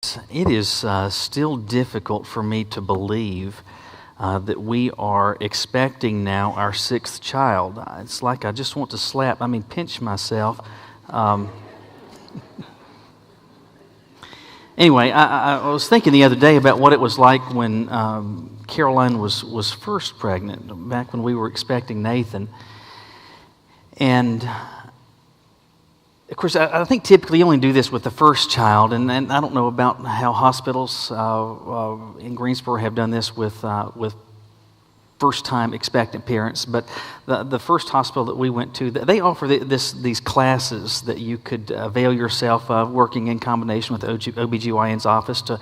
It is still difficult for me to believe that we are expecting now our sixth child. It's like I just want to pinch myself. Anyway, I was thinking the other day about what it was like when Caroline was first pregnant, back when we were expecting Nathan. And of course, I think typically you only do this with the first child, and I don't know about how hospitals in Greensboro have done this with first-time expectant parents. But the first hospital that we went to, they offer these classes that you could avail yourself of, working in combination with the OBGYN's office to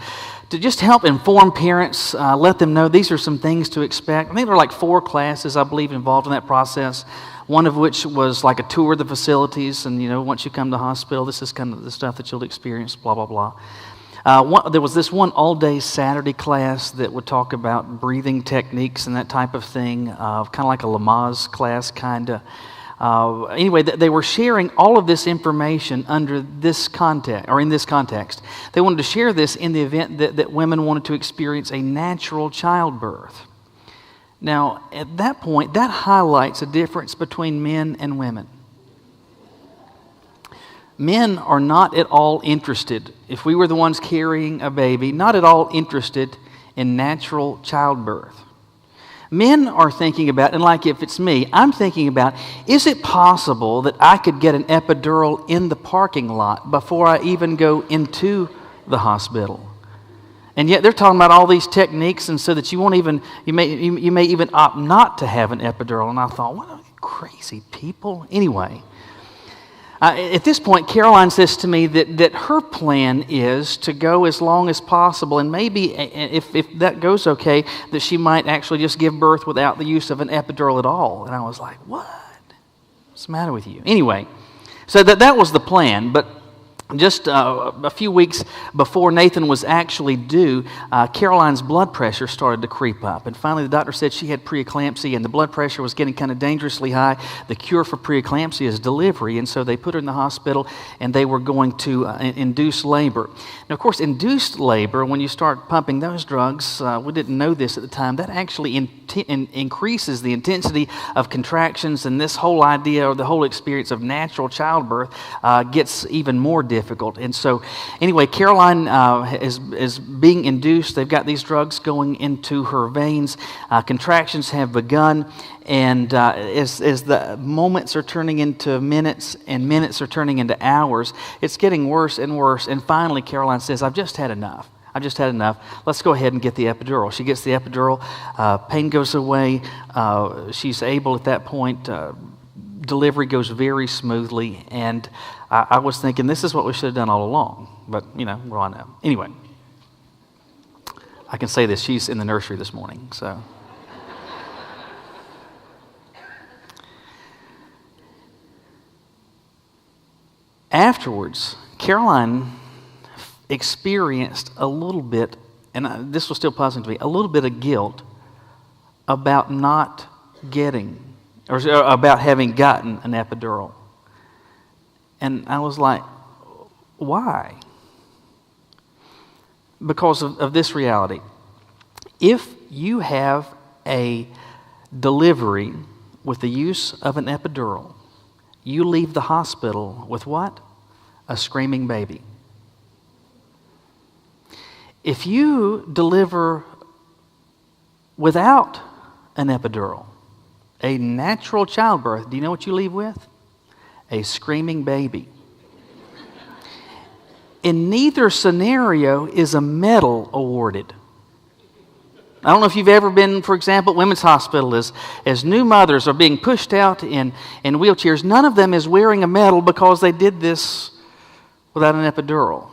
just help inform parents, let them know these are some things to expect. I think there are like 4 classes, I believe, involved in that process. One of which was like a tour of the facilities, and once you come to the hospital, this is kind of the stuff that you'll experience, blah, blah, blah. There was this one all-day Saturday class that would talk about breathing techniques and that type of thing, kind of like a Lamaze class, kind of. Anyway, they were sharing all of this information under this context, or in this context. They wanted to share this in the event that women wanted to experience a natural childbirth. Now, at that point, that highlights a difference between men and women. Men are not at all interested, if we were the ones carrying a baby, not at all interested in natural childbirth. Men are thinking about, and like if it's me, I'm thinking about, is it possible that I could get an epidural in the parking lot before I even go into the hospital? And yet they're talking about all these techniques, and so that you may even opt not to have an epidural. And I thought, what crazy people. Anyway, at this point, Caroline says to me that her plan is to go as long as possible, and maybe if that goes okay, that she might actually just give birth without the use of an epidural at all. And I was like, what? What's the matter with you? Anyway, so that was the plan, but just a few weeks before Nathan was actually due, Caroline's blood pressure started to creep up. And finally, the doctor said she had preeclampsia, and the blood pressure was getting kind of dangerously high. The cure for preeclampsia is delivery, and so they put her in the hospital, and they were going to induce labor. Now, of course, induced labor, when you start pumping those drugs, we didn't know this at the time, that actually increases the intensity of contractions, and this whole idea, or the whole experience of natural childbirth gets even more difficult. And so, anyway, Caroline is being induced. They've got these drugs going into her veins. Contractions have begun, and as the moments are turning into minutes, and minutes are turning into hours, it's getting worse and worse. And finally, Caroline says, I've just had enough. Let's go ahead and get the epidural. She gets the epidural. Pain goes away. She's able at that point. Delivery goes very smoothly. And I was thinking, this is what we should have done all along. But, we're on now. Anyway, I can say this. She's in the nursery this morning, so. Afterwards, Caroline experienced a little bit, and this was still puzzling to me, a little bit of guilt about not getting, or about having gotten an epidural. And I was like, why? Because of this reality. If you have a delivery with the use of an epidural, you leave the hospital with what? A screaming baby. If you deliver without an epidural, a natural childbirth, do you know what you leave with? A screaming baby. In neither scenario is a medal awarded. I don't know if you've ever been, for example, at Women's Hospital as new mothers are being pushed out in wheelchairs. None of them is wearing a medal because they did this without an epidural.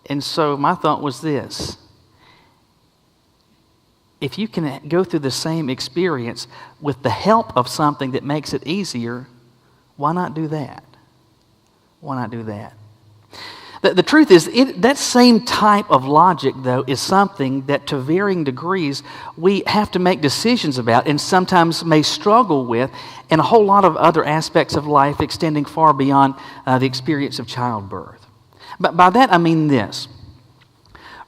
And so my thought was this. If you can go through the same experience with the help of something that makes it easier, why not do that? Why not do that? The truth is, that same type of logic, though, is something that to varying degrees we have to make decisions about and sometimes may struggle with in a whole lot of other aspects of life extending far beyond the experience of childbirth. But by that I mean this.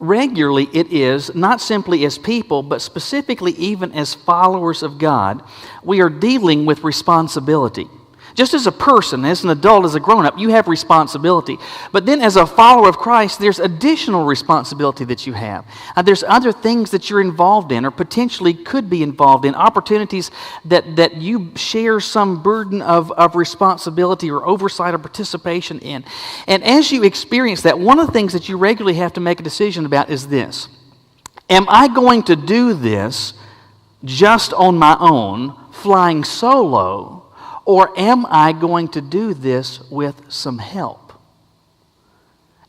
Regularly it is, not simply as people, but specifically even as followers of God, we are dealing with responsibility. Just as a person, as an adult, as a grown-up, you have responsibility. But then as a follower of Christ, there's additional responsibility that you have. There's other things that you're involved in or potentially could be involved in, opportunities that you share some burden of responsibility or oversight or participation in. And as you experience that, one of the things that you regularly have to make a decision about is this. Am I going to do this just on my own, flying solo, or am I going to do this with some help?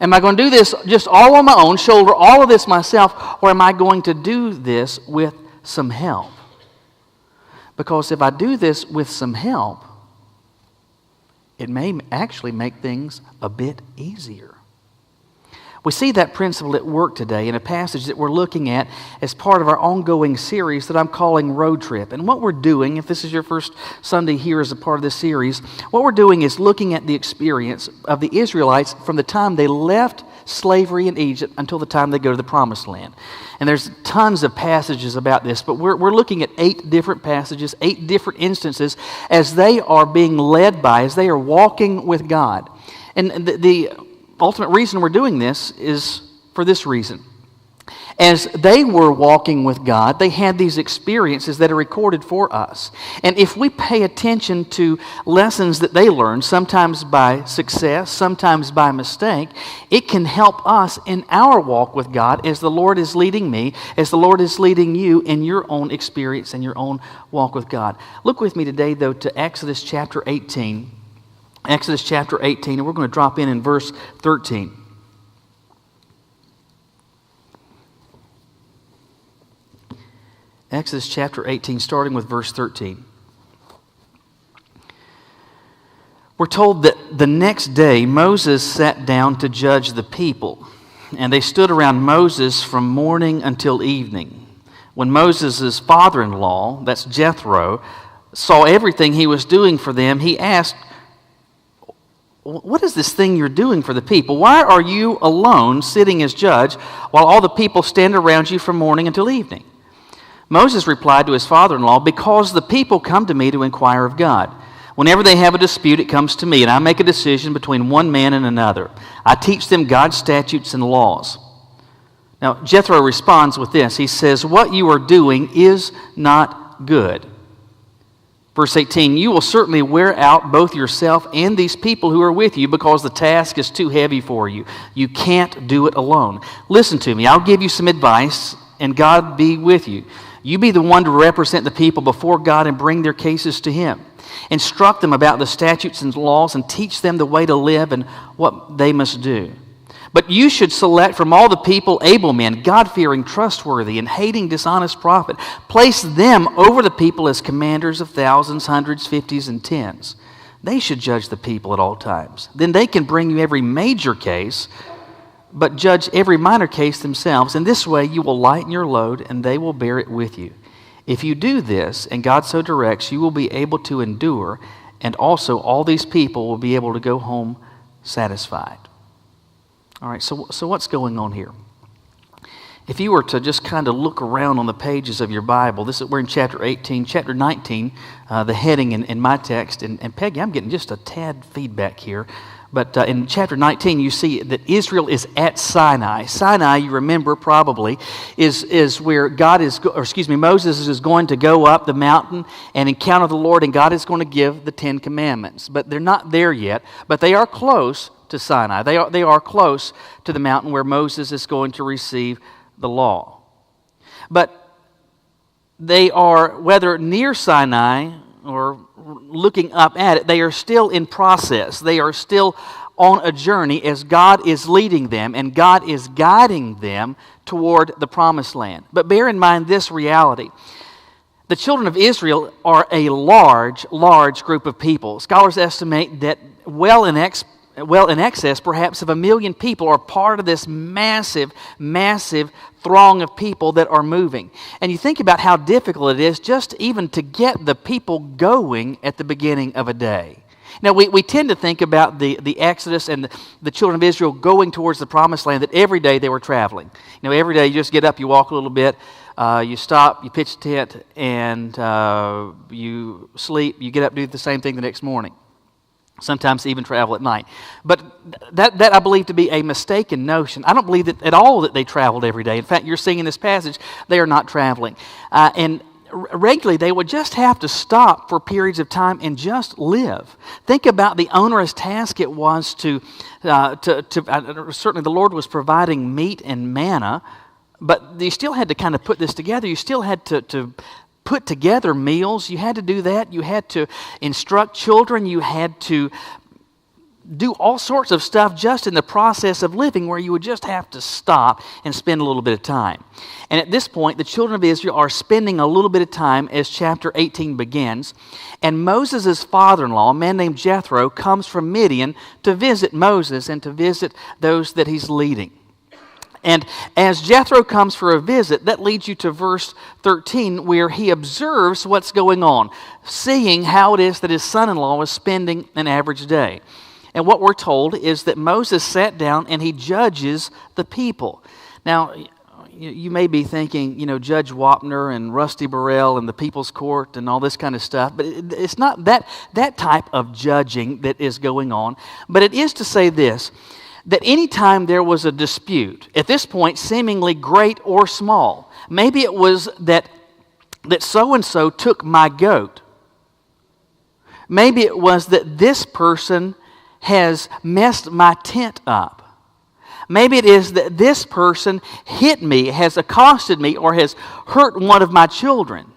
Am I going to do this just all on my own, shoulder all of this myself, or am I going to do this with some help? Because if I do this with some help, it may actually make things a bit easier. We see that principle at work today in a passage that we're looking at as part of our ongoing series that I'm calling Road Trip. And what we're doing, if this is your first Sunday here as a part of this series, what we're doing is looking at the experience of the Israelites from the time they left slavery in Egypt until the time they go to the Promised Land. And there's tons of passages about this, but we're looking at 8 different passages, 8 different instances as they are being led by, as they are walking with God. And the ultimate reason we're doing this is for this reason. As they were walking with God, they had these experiences that are recorded for us. And if we pay attention to lessons that they learned, sometimes by success, sometimes by mistake, it can help us in our walk with God as the Lord is leading me, as the Lord is leading you in your own experience and your own walk with God. Look with me today, though, to Exodus chapter 18. Exodus chapter 18, and we're going to drop in verse 13. Exodus chapter 18, starting with verse 13. We're told that the next day Moses sat down to judge the people, and they stood around Moses from morning until evening. When Moses' father-in-law, that's Jethro, saw everything he was doing for them, he asked, "What is this thing you're doing for the people? Why are you alone sitting as judge while all the people stand around you from morning until evening?" Moses replied to his father-in-law, "Because the people come to me to inquire of God. Whenever they have a dispute, it comes to me, and I make a decision between one man and another. I teach them God's statutes and laws." Now, Jethro responds with this. He says, "What you are doing is not good." Verse 18, "You will certainly wear out both yourself and these people who are with you because the task is too heavy for you. You can't do it alone. Listen to me. I'll give you some advice, and God be with you. You be the one to represent the people before God and bring their cases to Him. Instruct them about the statutes and laws and teach them the way to live and what they must do. But you should select from all the people able men, God-fearing, trustworthy, and hating dishonest profit. Place them over the people as commanders of thousands, hundreds, fifties, and tens. They should judge the people at all times. Then they can bring you every major case, but judge every minor case themselves. In this way you will lighten your load, and they will bear it with you. If you do this, and God so directs, you will be able to endure, and also all these people will be able to go home satisfied." All right, so what's going on here? If you were to just kind of look around on the pages of your Bible, we're in chapter 18, chapter 19, the heading in my text, and Peggy, I'm getting just a tad feedback here, but in chapter 19 you see that Israel is at Sinai. Sinai, you remember probably, is where Moses is going to go up the mountain and encounter the Lord, and God is going to give the 10 Commandments. But they're not there yet, but they are close to Sinai. They are close to the mountain where Moses is going to receive the law. But they are, whether near Sinai or looking up at it, they are still in process. They are still on a journey as God is leading them and God is guiding them toward the Promised Land. But bear in mind this reality. The children of Israel are a large group of people. Scholars estimate that well in excess perhaps of 1 million people are part of this massive throng of people that are moving. And you think about how difficult it is just even to get the people going at the beginning of a day. Now, we tend to think about the Exodus and the children of Israel going towards the Promised Land, that every day they were traveling. Every day you just get up, you walk a little bit, you stop, you pitch a tent, and you sleep, you get up, do the same thing the next morning. Sometimes even travel at night. But that I believe to be a mistaken notion. I don't believe that at all that they traveled every day. In fact, you're seeing in this passage, they are not traveling. And regularly, they would just have to stop for periods of time and just live. Think about the onerous task it was to certainly the Lord was providing meat and manna, but you still had to kind of put this together. You still had to put together meals. You had to do that. You had to instruct children. You had to do all sorts of stuff just in the process of living, where you would just have to stop and spend a little bit of time. And at this point, the children of Israel are spending a little bit of time as chapter 18 begins. And Moses' father-in-law, a man named Jethro, comes from Midian to visit Moses and to visit those that he's leading. And as Jethro comes for a visit, that leads you to verse 13, where he observes what's going on, seeing how it is that his son-in-law is spending an average day. And what we're told is that Moses sat down and he judges the people. Now, you may be thinking, Judge Wapner and Rusty Burrell and the People's Court and all this kind of stuff, but it's not that type of judging that is going on. But it is to say this, that any time there was a dispute, at this point seemingly great or small, maybe it was that so-and-so took my goat. Maybe it was that this person has messed my tent up. Maybe it is that this person hit me, has accosted me, or has hurt one of my children.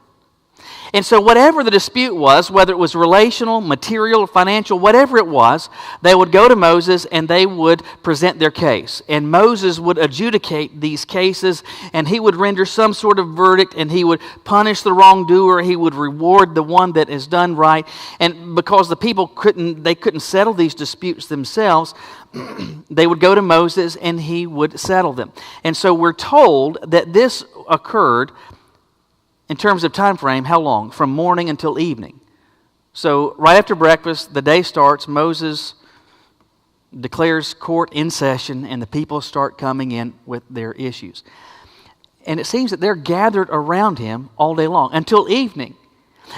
And so whatever the dispute was, whether it was relational, material, financial, whatever it was, they would go to Moses and they would present their case. And Moses would adjudicate these cases, and he would render some sort of verdict, and he would punish the wrongdoer, he would reward the one that has done right. And because the people couldn't settle these disputes themselves, they would go to Moses and he would settle them. And so we're told that this occurred in terms of time frame, how long? From morning until evening. So right after breakfast, the day starts, Moses declares court in session, and the people start coming in with their issues. And it seems that they're gathered around him all day long, until evening.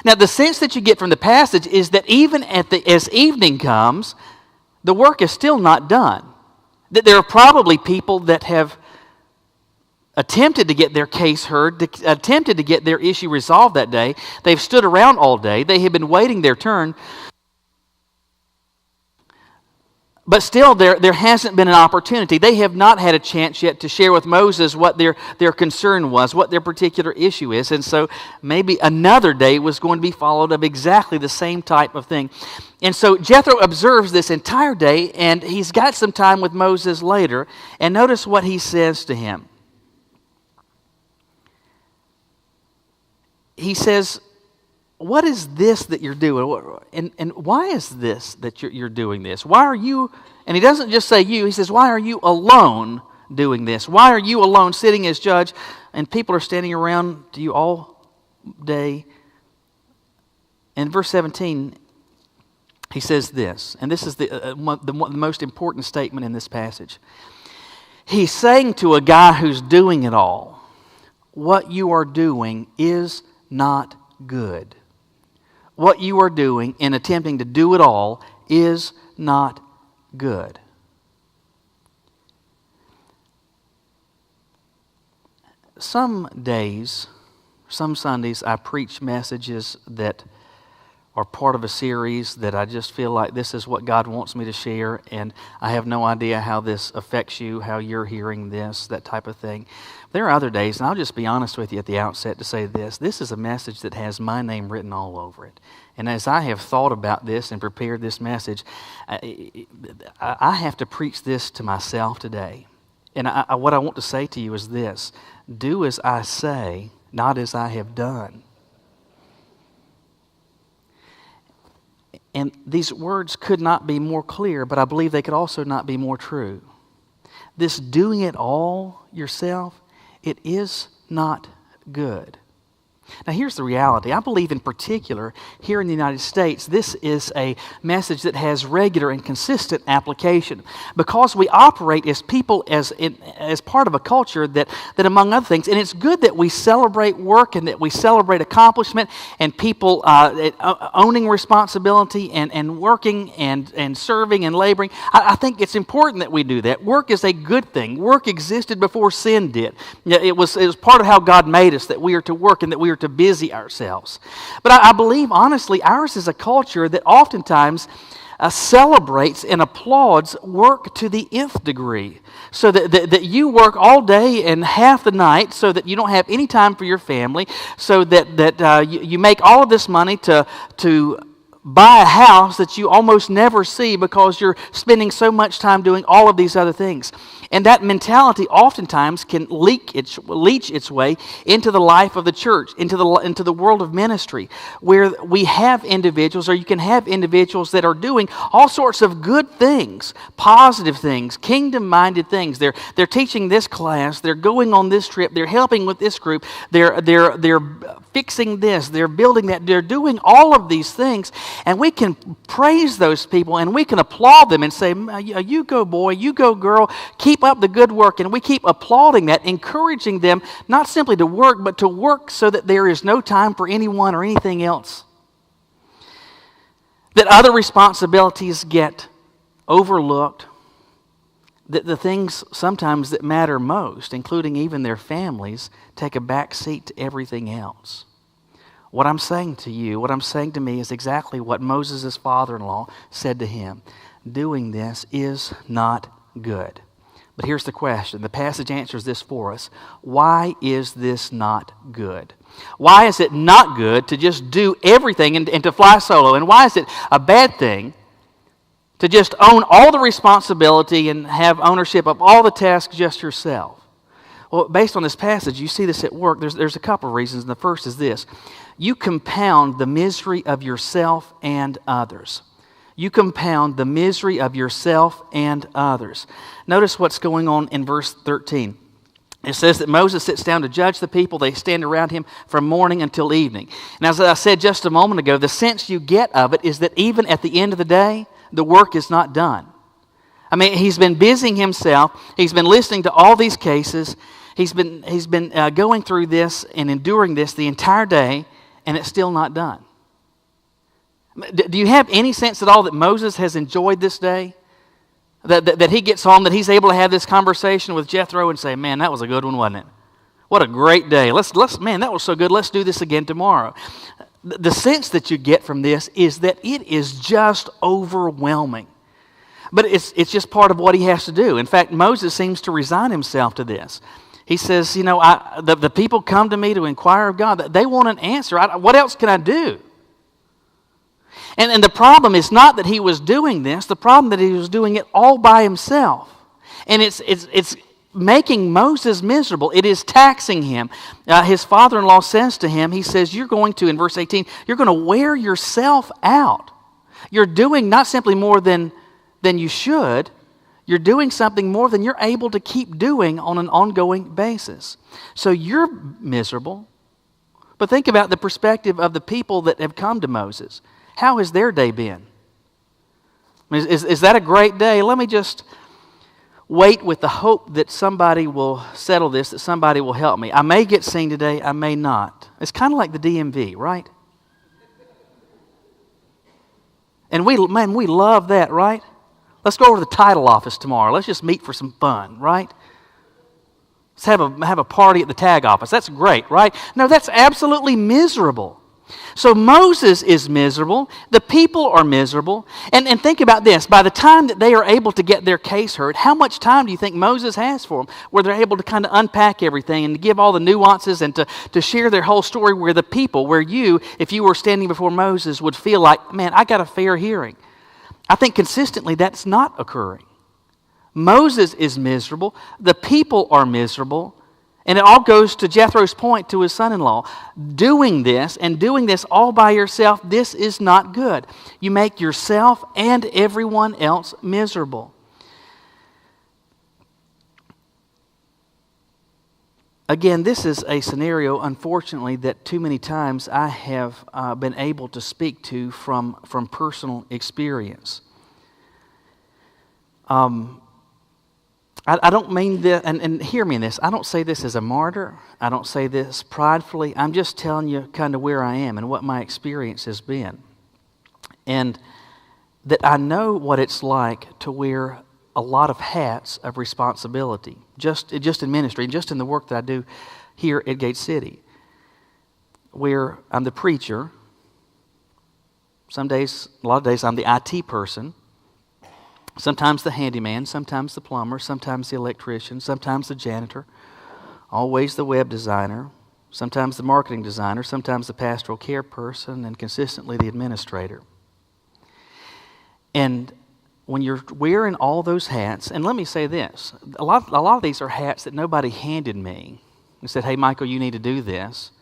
Now, the sense that you get from the passage is that even as evening comes, the work is still not done. That there are probably people that have attempted to get their case heard, attempted to get their issue resolved that day. They've stood around all day. They have been waiting their turn. But still, there hasn't been an opportunity. They have not had a chance yet to share with Moses what their concern was, what their particular issue is. And so maybe another day was going to be followed of exactly the same type of thing. And so Jethro observes this entire day, and he's got some time with Moses later. And notice what he says to him. He says, what is this that you're doing? And why is this that you're doing this? Why are you, and he doesn't just say you, he says, why are you alone doing this? Why are you alone sitting as judge and people are standing around you all day? In verse 17, he says this, and this is the most important statement in this passage. He's saying to a guy who's doing it all, what you are doing is not good. What you are doing in attempting to do it all is not good. Some days, some Sundays, I preach messages that are part of a series that I just feel like this is what God wants me to share, and I have no idea how this affects you, how you're hearing this, that type of thing. There are other days, and I'll just be honest with you at the outset to say this is a message that has my name written all over it. And as I have thought about this and prepared this message, I have to preach this to myself today. And what I want to say to you is this: do as I say, not as I have done. And these words could not be more clear, but I believe they could also not be more true. This doing it all yourself, it is not good. Now, here's the reality. I believe in particular, here in the United States, this is a message that has regular and consistent application because we operate as people, as part of a culture that among other things, and it's good that we celebrate work and that we celebrate accomplishment and people owning responsibility and working and serving and laboring. I think it's important that we do that. Work is a good thing. Work existed before sin did. It was part of how God made us, that we are to work and that we are to busy ourselves. But I believe, honestly, ours is a culture that oftentimes celebrates and applauds work to the nth degree. So that you work all day and half the night so that you don't have any time for your family, so that you make all of this money to buy a house that you almost never see because you're spending so much time doing all of these other things. And that mentality oftentimes can leach its way into the life of the church, into the world of ministry, where we have individuals, or you can have individuals that are doing all sorts of good things, positive things, kingdom-minded things. They're teaching this class, they're going on this trip, they're helping with this group, they're fixing this, they're building that, they're doing all of these things, and we can praise those people and we can applaud them and say, you go boy, you go girl, keep up the good work, and we keep applauding that, encouraging them not simply to work, but to work so that there is no time for anyone or anything else. That other responsibilities get overlooked, that the things sometimes that matter most, including even their families, take a back seat to everything else. What I'm saying to you, what I'm saying to me is exactly what Moses' father-in-law said to him. Doing this is not good. But here's the question. The passage answers this for us. Why is this not good? Why is it not good to just do everything and to fly solo? And why is it a bad thing to just own all the responsibility and have ownership of all the tasks just yourself? Well, based on this passage, you see this at work. There's a couple of reasons. And the first is this. You compound the misery of yourself and others. You compound the misery of yourself and others. Notice what's going on in verse 13. It says that Moses sits down to judge the people. They stand around him from morning until evening. And as I said just a moment ago, the sense you get of it is that even at the end of the day, the work is not done. I mean, he's been busying himself. He's been listening to all these cases. He's been going through this and enduring this the entire day, and it's still not done. Do you have any sense at all that Moses has enjoyed this day? That he gets home, that he's able to have this conversation with Jethro and say, man, that was a good one, wasn't it? What a great day. Man, that was so good. Let's do this again tomorrow. The sense that you get from this is that it is just overwhelming. But it's just part of what he has to do. In fact, Moses seems to resign himself to this. He says, the people come to me to inquire of God. They want an answer. What else can I do? And the problem is not that he was doing this. The problem that he was doing it all by himself. And it's making Moses miserable. It is taxing him. His father-in-law says to him, he says, you're going to, in verse 18, you're going to wear yourself out. You're doing not simply more than you should. You're doing something more than you're able to keep doing on an ongoing basis. So you're miserable. But think about the perspective of the people that have come to Moses. How has their day been? Is that a great day? Let me just wait with the hope that somebody will settle this, that somebody will help me. I may get seen today, I may not. It's kind of like the DMV, right? And we love that, right? Let's go over to the title office tomorrow. Let's just meet for some fun, right? Let's have a party at the tag office. That's great, right? No, that's absolutely miserable. So Moses is miserable. The people are miserable. And think about this. By the time that they are able to get their case heard, how much time do you think Moses has for them where they're able to kind of unpack everything and to give all the nuances and to share their whole story where the people, where you, if you were standing before Moses, would feel like, man, I got a fair hearing. I think consistently that's not occurring. Moses is miserable. The people are miserable. And it all goes to Jethro's point to his son-in-law. Doing this all by yourself, this is not good. You make yourself and everyone else miserable. Again, this is a scenario, unfortunately, that too many times I have been able to speak to from personal experience. I don't mean this, and hear me in this, I don't say this as a martyr. I don't say this pridefully. I'm just telling you kind of where I am and what my experience has been. And that I know what it's like to wear a lot of hats of responsibility, just in ministry, just in the work that I do here at Gate City, where I'm the preacher. Some days, a lot of days, I'm the IT person. Sometimes the handyman, sometimes the plumber, sometimes the electrician, sometimes the janitor, always the web designer, sometimes the marketing designer, sometimes the pastoral care person, and consistently the administrator. And when you're wearing all those hats, and let me say this, a lot of these are hats that nobody handed me and said, hey, Michael, you need to do this.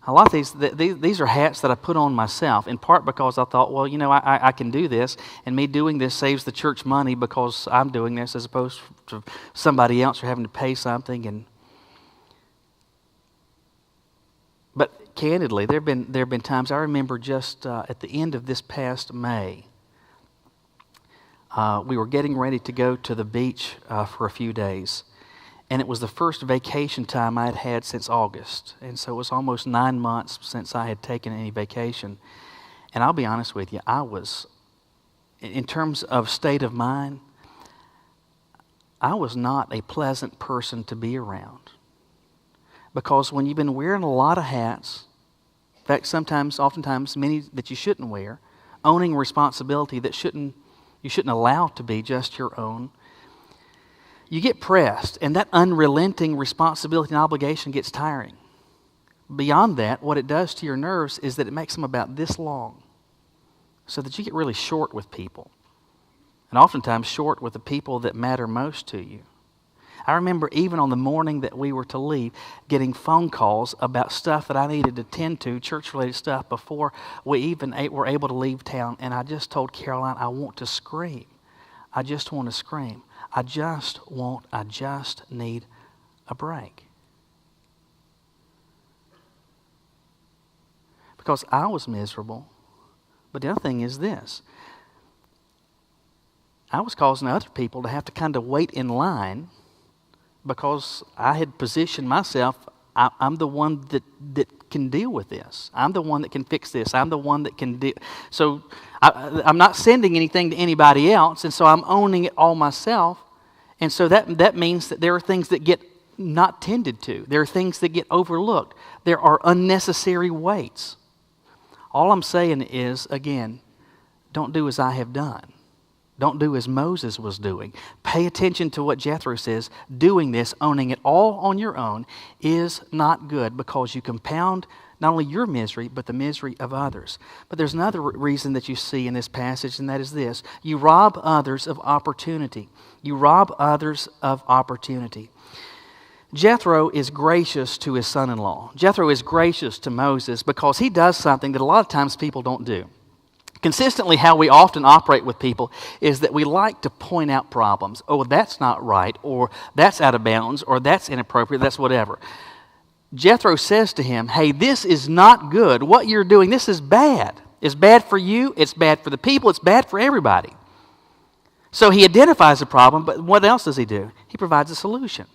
A lot of these are hats that I put on myself, in part because I thought, well, I can do this, and me doing this saves the church money because I'm doing this as opposed to somebody else or having to pay something. But candidly, there have been times, I remember just at the end of this past May, we were getting ready to go to the beach for a few days. And it was the first vacation time I had had since August. And so it was almost 9 months since I had taken any vacation. And I'll be honest with you, I was, in terms of state of mind, I was not a pleasant person to be around. Because when you've been wearing a lot of hats, in fact, oftentimes, many that you shouldn't wear, owning responsibility that you shouldn't allow to be just your own, you get pressed, and that unrelenting responsibility and obligation gets tiring. Beyond that, what it does to your nerves is that it makes them about this long, so that you get really short with people, and oftentimes short with the people that matter most to you. I remember even on the morning that we were to leave, getting phone calls about stuff that I needed to tend to, church-related stuff, before we even were able to leave town, and I just told Caroline, I want to scream. I just want to scream. I just need a break. Because I was miserable. But the other thing is this. I was causing other people to have to kind of wait in line because I had positioned myself, I'm the one that can deal with this. I'm the one that can fix this. I'm the one that can deal. So I'm not sending anything to anybody else, and so I'm owning it all myself. And so that means that there are things that get not tended to. There are things that get overlooked. There are unnecessary weights. All I'm saying is, again, don't do as I have done. Don't do as Moses was doing. Pay attention to what Jethro says. Doing this, owning it all on your own, is not good because you compound not only your misery, but the misery of others. But there's another reason that you see in this passage, and that is this. You rob others of opportunity. You rob others of opportunity. Jethro is gracious to his son-in-law. Jethro is gracious to Moses because he does something that a lot of times people don't do. Consistently, how we often operate with people is that we like to point out problems. Oh, that's not right, or that's out of bounds, or that's inappropriate, that's whatever. Jethro says to him, hey, this is not good. What you're doing, this is bad. It's bad for you, it's bad for the people, it's bad for everybody. So he identifies the problem, but what else does he do? He provides a solution.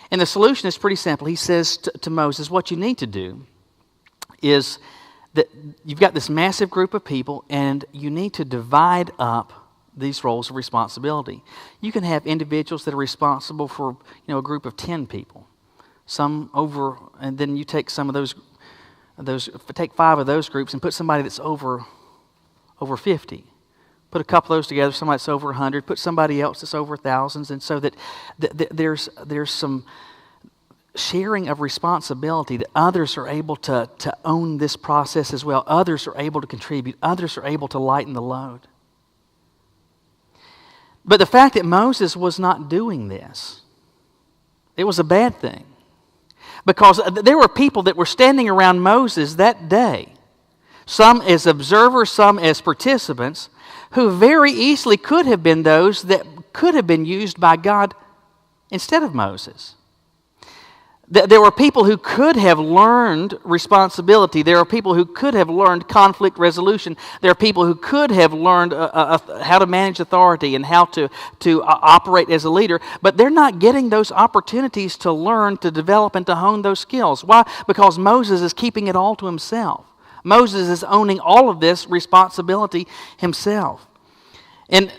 And the solution is pretty simple. He says to Moses, what you need to do is that you've got this massive group of people, and you need to divide up these roles of responsibility. You can have individuals that are responsible for, a group of 10 people. And then you take some of those, take 5 of those groups and put somebody that's over 50. Put a couple of those together, somebody that's over 100. Put somebody else that's over thousands, and so that there's some sharing of responsibility, that others are able to own this process as well. Others are able to contribute. Others are able to lighten the load. But the fact that Moses was not doing this, it was a bad thing. Because there were people that were standing around Moses that day, some as observers, some as participants, who very easily could have been those that could have been used by God instead of Moses. There were people who could have learned responsibility. There are people who could have learned conflict resolution. There are people who could have learned how to manage authority and how to operate as a leader, but they're not getting those opportunities to learn, to develop, and to hone those skills. Why? Because Moses is keeping it all to himself. Moses is owning all of this responsibility himself. And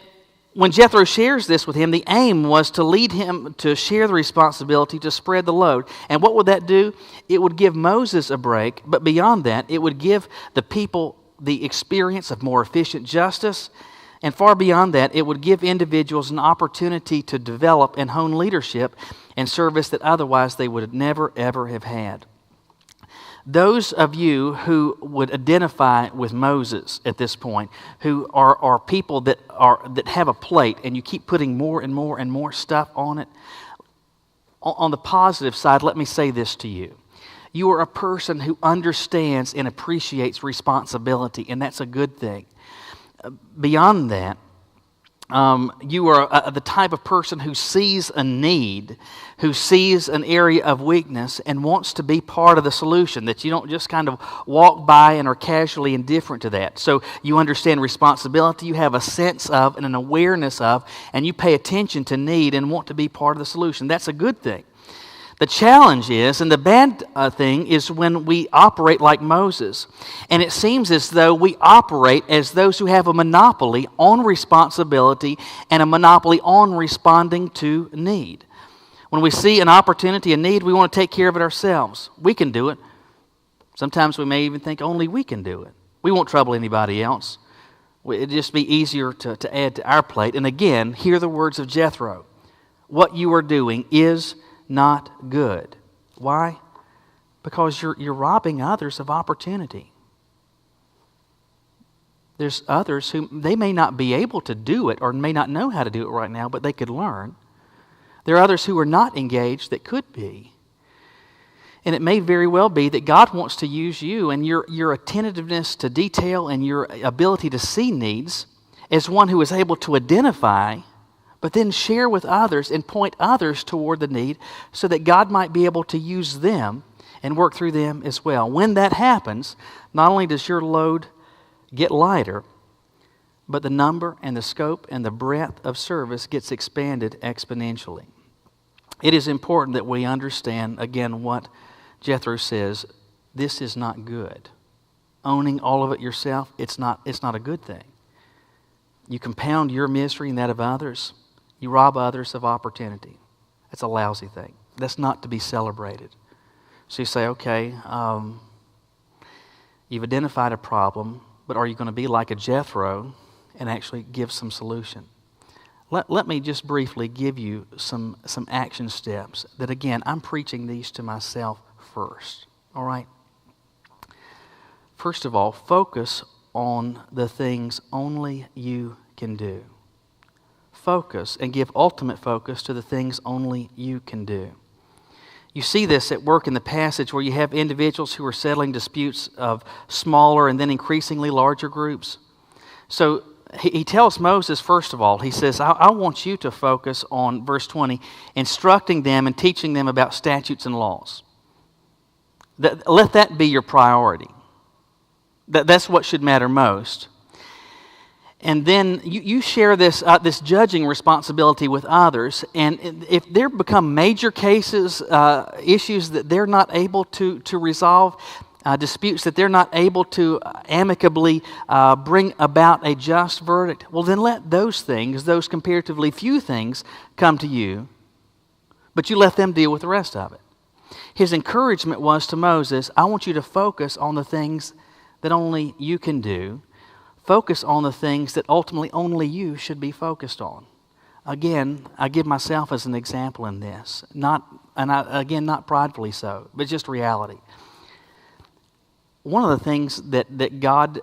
when Jethro shares this with him, the aim was to lead him to share the responsibility, to spread the load. And what would that do? It would give Moses a break, but beyond that, it would give the people the experience of more efficient justice. And far beyond that, it would give individuals an opportunity to develop and hone leadership and service that otherwise they would never, ever have had. Those of you who would identify with Moses at this point, who are people that have a plate and you keep putting more and more and more stuff on it, on the positive side, let me say this to you. You are a person who understands and appreciates responsibility, and that's a good thing. Beyond that, you are the type of person who sees a need, who sees an area of weakness and wants to be part of the solution, that you don't just kind of walk by and are casually indifferent to that. So you understand responsibility, you have a sense of and an awareness of, and you pay attention to need and want to be part of the solution. That's a good thing. The challenge is, and the bad thing is when we operate like Moses, and it seems as though we operate as those who have a monopoly on responsibility and a monopoly on responding to need. When we see an opportunity, a need, we want to take care of it ourselves. We can do it. Sometimes we may even think only we can do it. We won't trouble anybody else. It'd just be easier to add to our plate. And again, hear the words of Jethro. What you are doing is not good. Why? Because you're robbing others of opportunity. There's others who they may not be able to do it or may not know how to do it right now, but they could learn. There are others who are not engaged that could be. And it may very well be that God wants to use you and your attentiveness to detail and your ability to see needs as one who is able to identify, but then share with others and point others toward the need so that God might be able to use them and work through them as well. When that happens, not only does your load get lighter, but the number and the scope and the breadth of service gets expanded exponentially. It is important that we understand, again, what Jethro says. This is not good. Owning all of it yourself, it's not a good thing. You compound your misery and that of others. You rob others of opportunity. That's a lousy thing. That's not to be celebrated. So you say, okay, you've identified a problem, but are you going to be like a Jethro and actually give some solution? Let me just briefly give you some action steps that, again, I'm preaching these to myself first. All right? First of all, focus on the things only you can do. Focus and give ultimate focus to the things only you can do. You see this at work in the passage where you have individuals who are settling disputes of smaller and then increasingly larger groups. So he tells Moses, first of all, he says, I want you to focus on, verse 20, instructing them and teaching them about statutes and laws. Let that be your priority. That's what should matter most. And then you share this judging responsibility with others. And if there become major cases, issues that they're not able to resolve, disputes that they're not able to amicably bring about a just verdict, well, then let those things, those comparatively few things, come to you. But you let them deal with the rest of it. His encouragement was to Moses, I want you to focus on the things that only you can do. Focus on the things that ultimately only you should be focused on. Again, I give myself as an example in this. Not pridefully so, but just reality. One of the things that God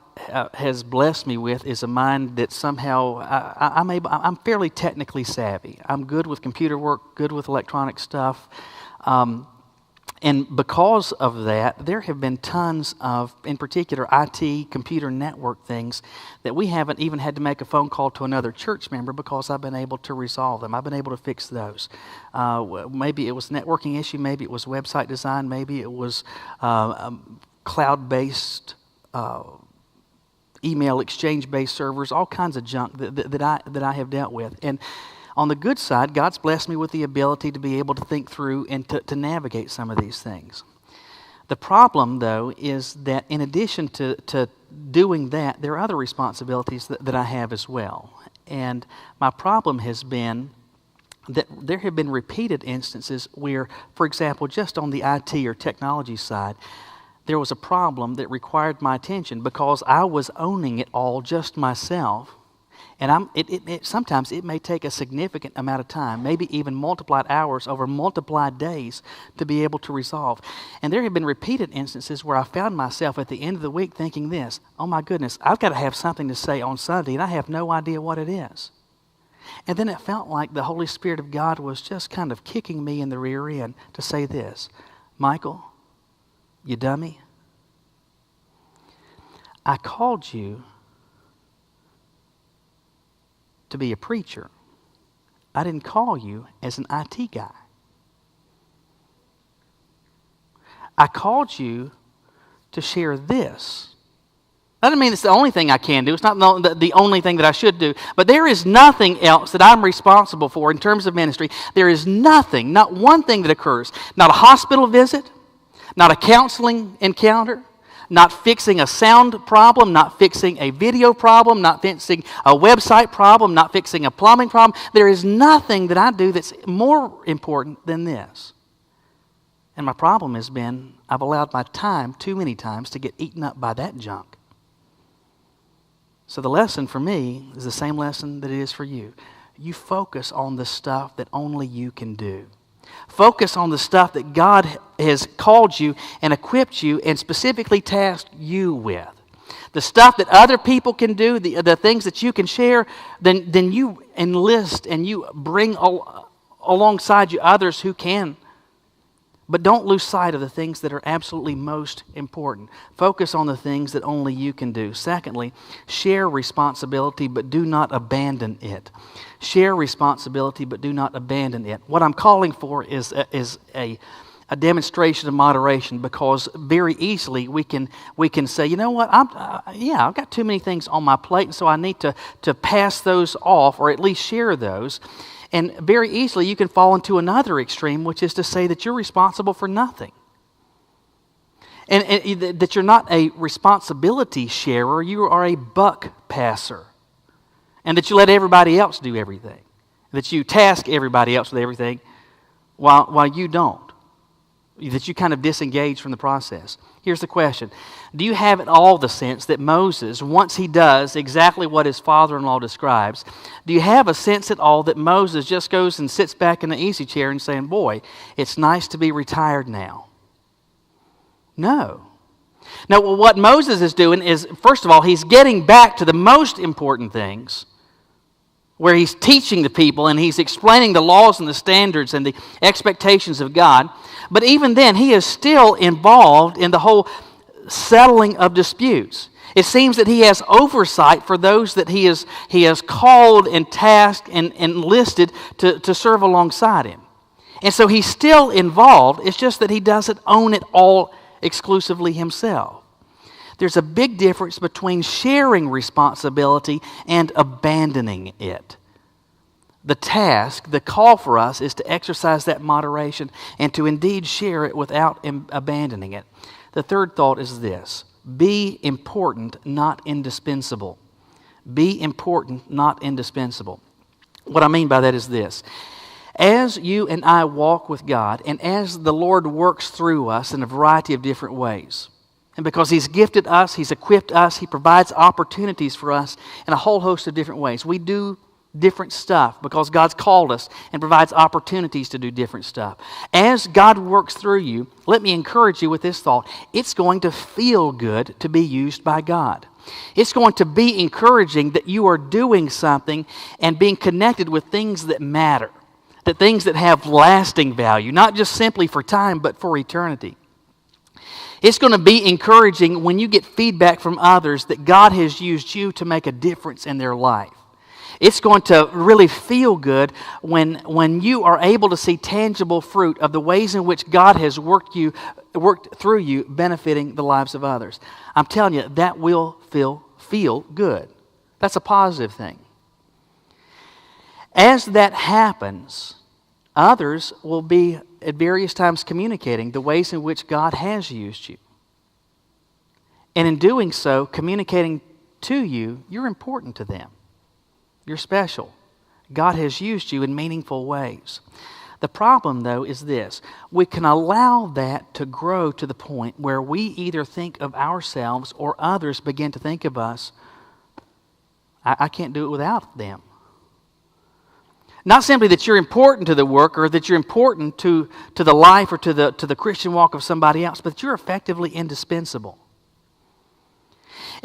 has blessed me with is a mind that somehow I'm fairly technically savvy. I'm good with computer work, good with electronic stuff. And because of that, there have been tons of, in particular, IT, computer network things that we haven't even had to make a phone call to another church member because I've been able to resolve them. I've been able to fix those. Maybe it was a networking issue, maybe it was website design, maybe it was cloud-based email exchange-based servers, all kinds of junk that I have dealt with. And on the good side, God's blessed me with the ability to be able to think through and to navigate some of these things. The problem, though, is that in addition to doing that, there are other responsibilities that I have as well. And my problem has been that there have been repeated instances where, for example, just on the IT or technology side, there was a problem that required my attention because I was owning it all just myself. And sometimes it may take a significant amount of time, maybe even multiplied hours over multiplied days to be able to resolve. And there have been repeated instances where I found myself at the end of the week thinking this, oh my goodness, I've got to have something to say on Sunday and I have no idea what it is. And then it felt like the Holy Spirit of God was just kind of kicking me in the rear end to say this, Michael, you dummy, I called you to be a preacher. I didn't call you as an IT guy. I called you to share this. That doesn't mean it's the only thing I can do. It's not the only thing that I should do. But there is nothing else that I'm responsible for in terms of ministry. There is nothing, not one thing that occurs. Not a hospital visit, not a counseling encounter, not fixing a sound problem, not fixing a video problem, not fixing a website problem, not fixing a plumbing problem. There is nothing that I do that's more important than this. And my problem has been I've allowed my time too many times to get eaten up by that junk. So the lesson for me is the same lesson that it is for you. You focus on the stuff that only you can do. Focus on the stuff that God has called you and equipped you and specifically tasked you with. The stuff that other people can do, the things that you can share, then you enlist and you bring alongside you others who can. But don't lose sight of the things that are absolutely most important. Focus on the things that only you can do. Secondly, share responsibility, but do not abandon it. Share responsibility, but do not abandon it. What I'm calling for is a demonstration of moderation, because very easily we can say, you know what, I've got too many things on my plate, and so I need to pass those off or at least share those. And very easily you can fall into another extreme, which is to say that you're responsible for nothing. And that you're not a responsibility sharer, you are a buck passer. And that you let everybody else do everything. That you task everybody else with everything while you don't. That you kind of disengage from the process. Here's the question. Do you have at all the sense that Moses, once he does exactly what his father-in-law describes, do you have a sense at all that Moses just goes and sits back in the easy chair and saying, boy, it's nice to be retired now? No. Now, what Moses is doing is, first of all, he's getting back to the most important things, where he's teaching the people and he's explaining the laws and the standards and the expectations of God. But even then, he is still involved in the whole settling of disputes. It seems that he has oversight for those that he has called and tasked and enlisted to serve alongside him. And so he's still involved. It's just that he doesn't own it all exclusively himself. There's a big difference between sharing responsibility and abandoning it. The task, the call for us is to exercise that moderation and to indeed share it without abandoning it. The third thought is this: be important, not indispensable. Be important, not indispensable. What I mean by that is this. As you and I walk with God, and as the Lord works through us in a variety of different ways, and because He's gifted us, He's equipped us, He provides opportunities for us in a whole host of different ways. We do different stuff because God's called us and provides opportunities to do different stuff. As God works through you, let me encourage you with this thought. It's going to feel good to be used by God. It's going to be encouraging that you are doing something and being connected with things that matter. that things that have lasting value, not just simply for time, but for eternity. It's going to be encouraging when you get feedback from others that God has used you to make a difference in their life. It's going to really feel good when you are able to see tangible fruit of the ways in which God has worked through you, benefiting the lives of others. I'm telling you, that will feel good. That's a positive thing. As that happens, others will be at various times communicating the ways in which God has used you. And in doing so, communicating to you, you're important to them. You're special. God has used you in meaningful ways. The problem, though, is this. We can allow that to grow to the point where we either think of ourselves or others begin to think of us, I can't do it without them. Not simply that you're important to the work or that you're important to the life or to the Christian walk of somebody else, but you're effectively indispensable.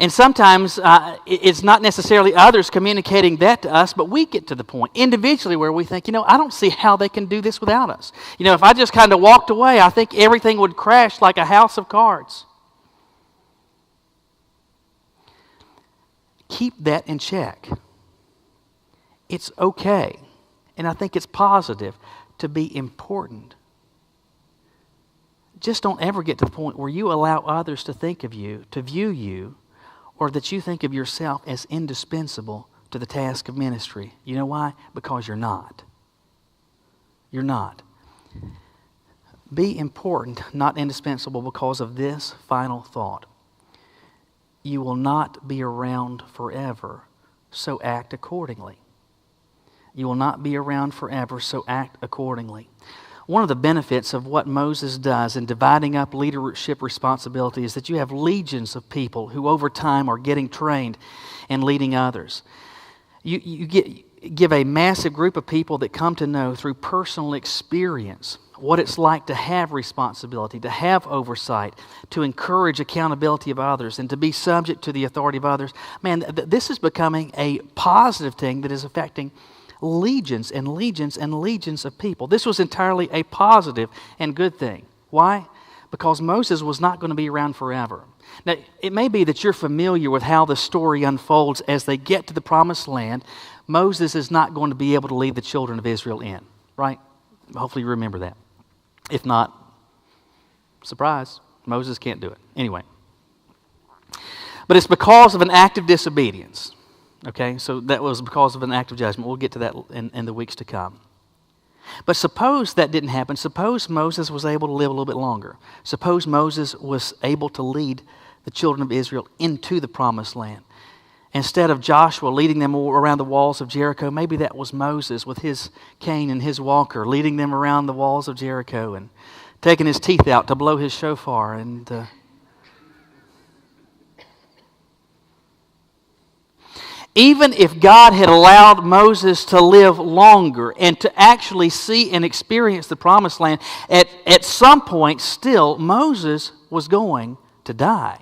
And sometimes it's not necessarily others communicating that to us, but we get to the point individually where we think, I don't see how they can do this without us. If I just kind of walked away, I think everything would crash like a house of cards. Keep that in check. It's okay, and I think it's positive to be important. Just don't ever get to the point where you allow others to think of you, to view you, or that you think of yourself as indispensable to the task of ministry. You know why? Because you're not. You're not. Be important, not indispensable, because of this final thought. You will not be around forever, so act accordingly. You will not be around forever, so act accordingly. One of the benefits of what Moses does in dividing up leadership responsibility is that you have legions of people who over time are getting trained and leading others. You give a massive group of people that come to know through personal experience what it's like to have responsibility, to have oversight, to encourage accountability of others, and to be subject to the authority of others. Man, this is becoming a positive thing that is affecting legions and legions and legions of people. This was entirely a positive and good thing. Why? Because Moses was not going to be around forever. Now, it may be that you're familiar with how the story unfolds as they get to the promised land. Moses is not going to be able to lead the children of Israel in, right? Hopefully you remember that. If not, surprise, Moses can't do it. Anyway. But it's because of an act of disobedience. Okay, so that was because of an act of judgment. We'll get to that in the weeks to come. But suppose that didn't happen. Suppose Moses was able to live a little bit longer. Suppose Moses was able to lead the children of Israel into the promised land. Instead of Joshua leading them around the walls of Jericho, maybe that was Moses with his cane and his walker, leading them around the walls of Jericho and taking his teeth out to blow his shofar and even if God had allowed Moses to live longer and to actually see and experience the promised land, at some point still Moses was going to die.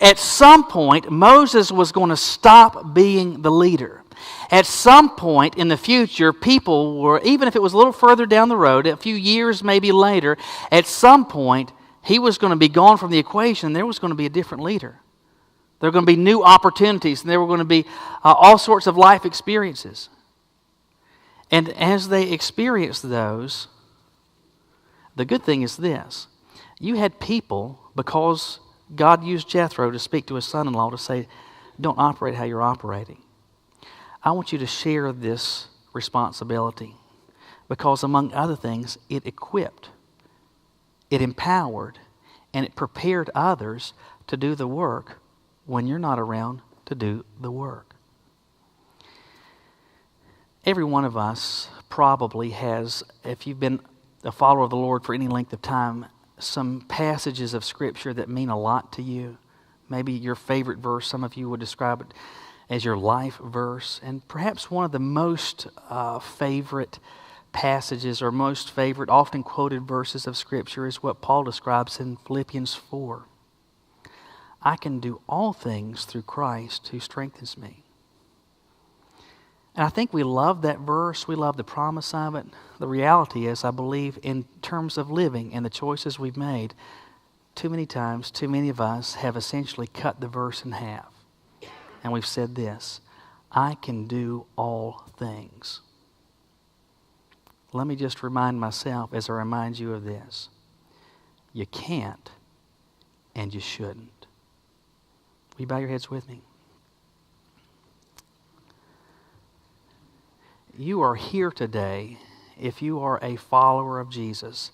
At some point Moses was going to stop being the leader. At some point in the future, people were, even if it was a little further down the road, a few years maybe later, at some point he was going to be gone from the equation and there was going to be a different leader. There were going to be new opportunities, and there were going to be all sorts of life experiences. And as they experienced those, the good thing is this. You had people, because God used Jethro to speak to his son-in-law to say, don't operate how you're operating. I want you to share this responsibility because, among other things, it equipped, it empowered, and it prepared others to do the work when you're not around to do the work. Every one of us probably has, if you've been a follower of the Lord for any length of time, some passages of Scripture that mean a lot to you. Maybe your favorite verse, some of you would describe it as your life verse. And perhaps one of the most favorite passages or most favorite, often quoted verses of Scripture is what Paul describes in Philippians 4. I can do all things through Christ who strengthens me. And I think we love that verse. We love the promise of it. The reality is, I believe, in terms of living and the choices we've made, too many times, too many of us have essentially cut the verse in half. And we've said this: I can do all things. Let me just remind myself as I remind you of this. You can't and you shouldn't. Will you bow your heads with me? You are here today if you are a follower of Jesus.